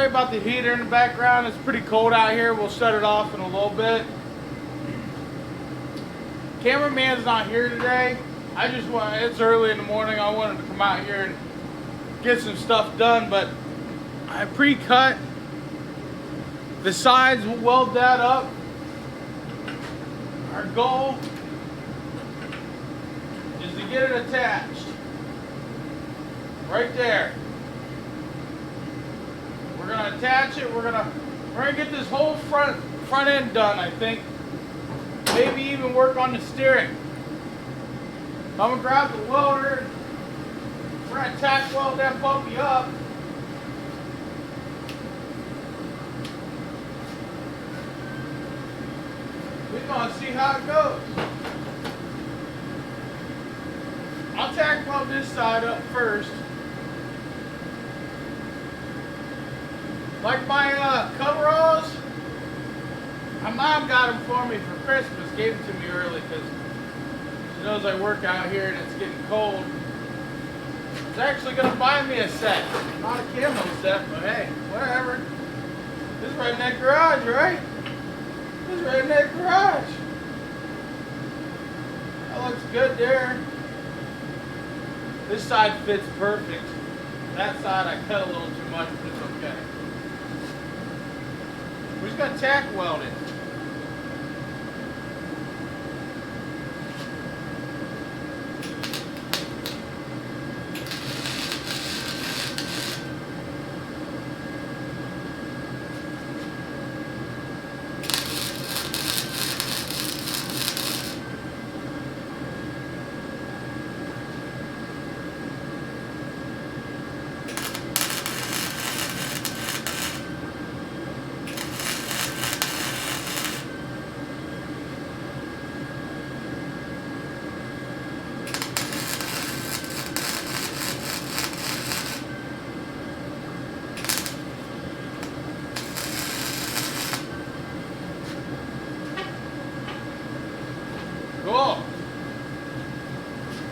Sorry about the heater in the background. It's pretty cold out here. We'll shut it off in a little bit. Cameraman's not here today. It's early in the morning. I wanted to come out here and get some stuff done, but I pre-cut the sides. We'll weld that up. Our goal is to get it attached right there. We're gonna attach it. We're gonna get this whole front end done, I think. Maybe even work on the steering. I'm gonna grab the welder. We're gonna tack weld that puppy up. We're gonna see how it goes. I'll tack weld this side up first. Like my coveralls, my mom got them for me for Christmas, gave them to me early because she knows I work out here and it's getting cold. She's actually going to buy me a set. Not a camo set, but hey, whatever. This is redneck garage, right? This is redneck garage. That looks good there. This side fits perfect. That side I cut a little too much, but it's okay. We're just going to tack weld it. Cool.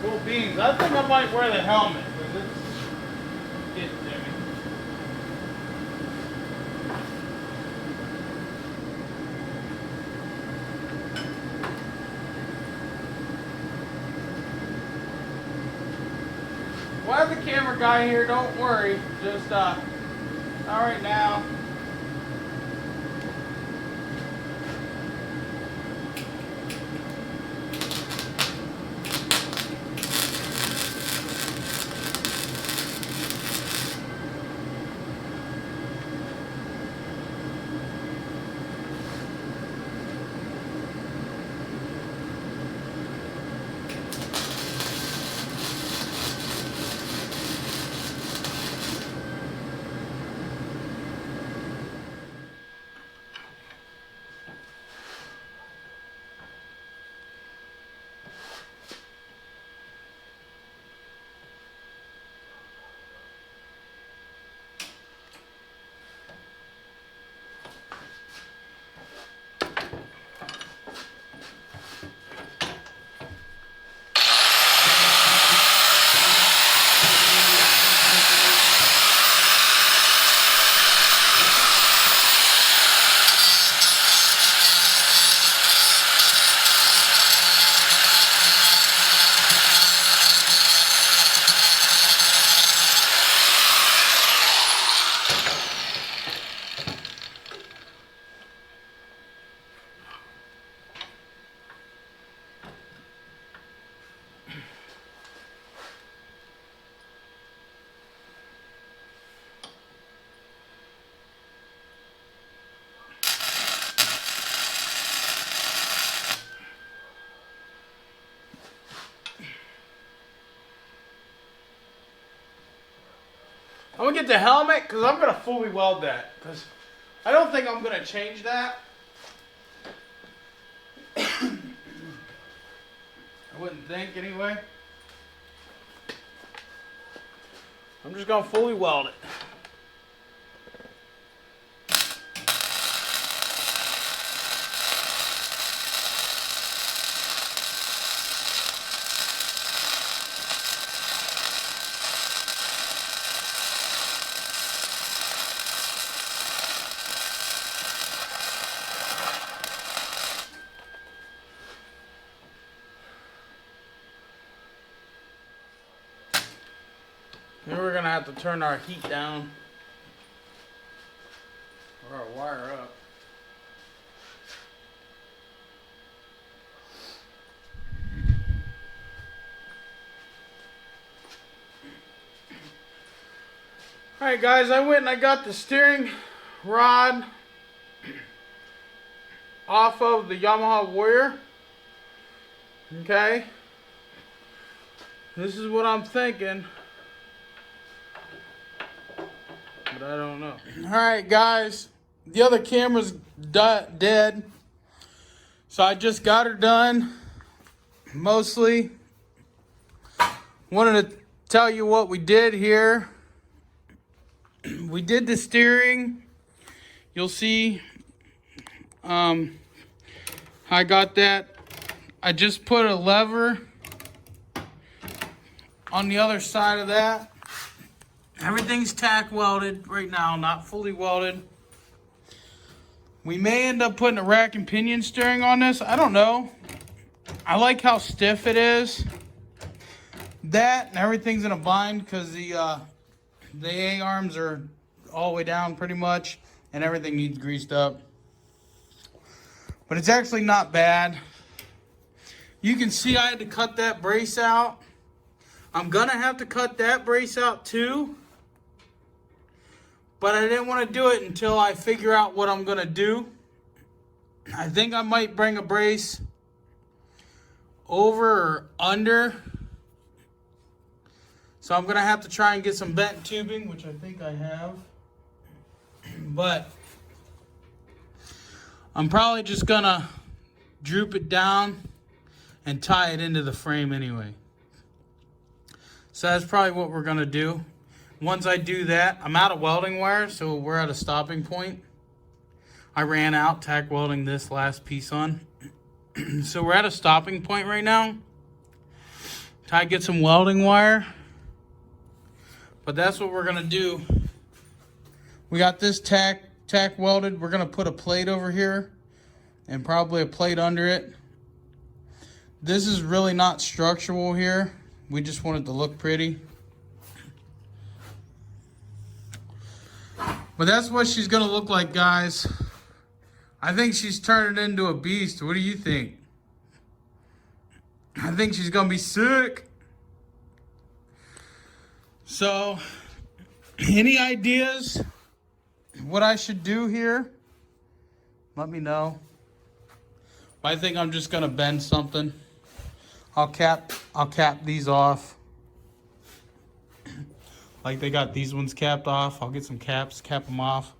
Cool beans. I think I might wear the helmet because it's getting to me. We'll have the camera guy here, don't worry. Just not right now. I'm gonna get the helmet because I'm gonna fully weld that because I don't think I'm gonna change that. I wouldn't think anyway. I'm just gonna fully weld it. Then we're gonna have to turn our heat down or our wire up. Alright guys, I went and I got the steering rod off of the Yamaha Warrior. Okay. This is what I'm thinking. But I don't know. Alright guys, the other camera's dead. So I just got her done. Mostly. Wanted to tell you what we did here. We did the steering. You'll see I got that. I just put a lever on the other side of that. Everything's tack welded right now, not fully welded. We may end up putting a rack and pinion steering on this. I don't know. I like how stiff it is. That and everything's in a bind because the A-arms are all the way down pretty much, and everything needs greased up. But it's actually not bad. You can see I had to cut that brace out. I'm gonna have to cut that brace out too. But I didn't want to do it until I figure out what I'm gonna do. I think I might bring a brace over or under. So I'm gonna have to try and get some bent tubing, which I think I have. But I'm probably just gonna droop it down and tie it into the frame anyway. So that's probably what we're gonna do. Once I do that, I'm out of welding wire, so we're at a stopping point. I ran out tack welding this last piece on. So we're at a stopping point right now. Ty get some welding wire. But that's what we're gonna do. We got this tack welded. We're gonna put a plate over here and probably a plate under it. This is really not structural here. We just want it to look pretty. But that's what she's gonna look like, guys. I think she's turning into a beast. What do you think? I think she's gonna be sick. So, any ideas what I should do here? Let me know. I think I'm just gonna bend something. I'll cap these off. Like they got these ones capped off. I'll get some caps, cap them off.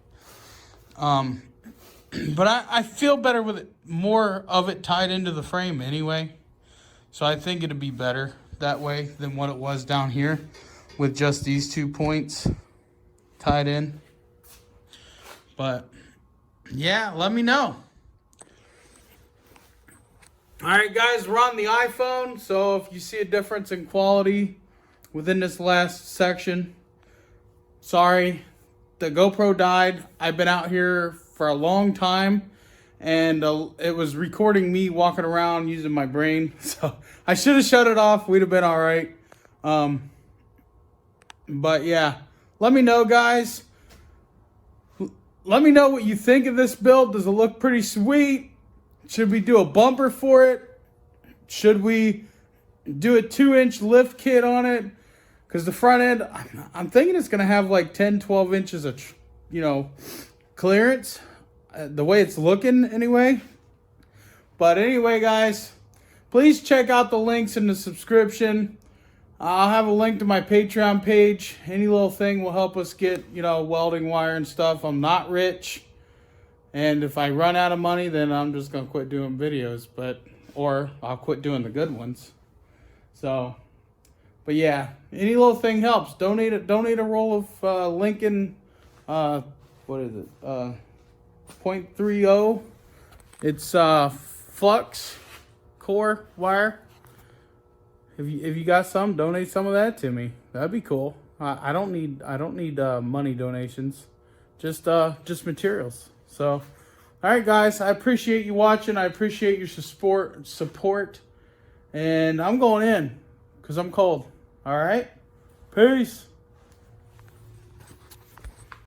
But I feel better with it, more of it tied into the frame anyway. So I think it'd be better that way than what it was down here with just these 2 points tied in. But yeah, let me know. All right, guys, we're on the iPhone. So if you see a difference in quality within this last section, sorry, the GoPro died. I've been out here for a long time, and it was recording me walking around using my brain. So I should have shut it off. We'd have been all right. But yeah, let me know, guys. Let me know what you think of this build. Does it look pretty sweet? Should we do a bumper for it? Should we do a 2-inch lift kit on it? Because the front end, I'm thinking it's going to have like 10, 12 inches of, clearance. The way it's looking anyway. But anyway, guys, please check out the links in the subscription. I'll have a link to my Patreon page. Any little thing will help us get, welding wire and stuff. I'm not rich. And if I run out of money, then I'm just going to quit doing videos. Or I'll quit doing the good ones. So, but yeah, any little thing helps. Donate a roll of Lincoln, what is it? 0.30. It's flux core wire. If you got some, donate some of that to me. That'd be cool. I don't need money donations, just materials. So, all right, guys, I appreciate you watching. I appreciate your support, and I'm going in because I'm cold. All right, peace.